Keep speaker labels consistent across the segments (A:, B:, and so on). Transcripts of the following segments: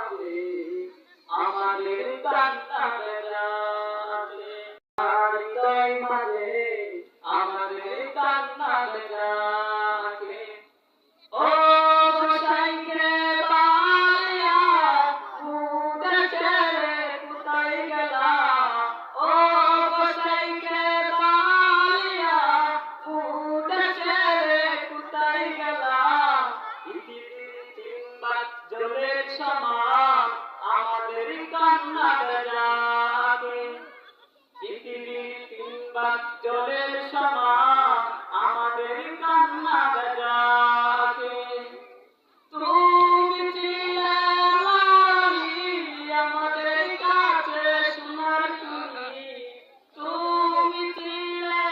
A: মাঝে আমাদের কান্না বেজাতে হৃদয় মাঝে আমাদের কান্না বেজাতে ও গোসাইকে বায়া উদেশে কোথায় গেলা ও গোসাইকে বায়া উদেশে কোথায় গেলা জলের সমান আমাদের কান্না বেজাতে পৃথিবীর তিন ভাগ জলের সমান আমাদের কান্না বেজাতে তুমি ছিলে লালি আমাদের কাছে সোনার কুনি তুমি ছিলে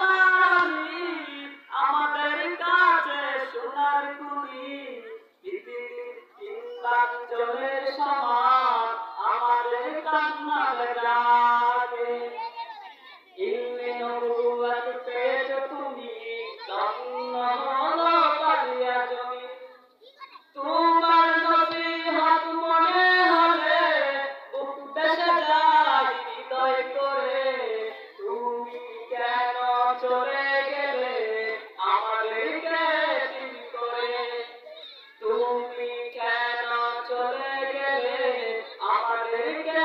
A: লালি আমাদের কাছে সোনার কুনি জলের সমান আমাদের কান্না বেজাতে ইলমে নবুয়ত পেয়েছো তুমি কান্ন হলো কালিয়া জমি তোমার নসিহত মনে হলে বুক দেশে যায় হৃদয় করে তুমি কেন চলে গেলে আমাদেরকে তিন করে তুমি কেন চলে গেলে আমাদেরকে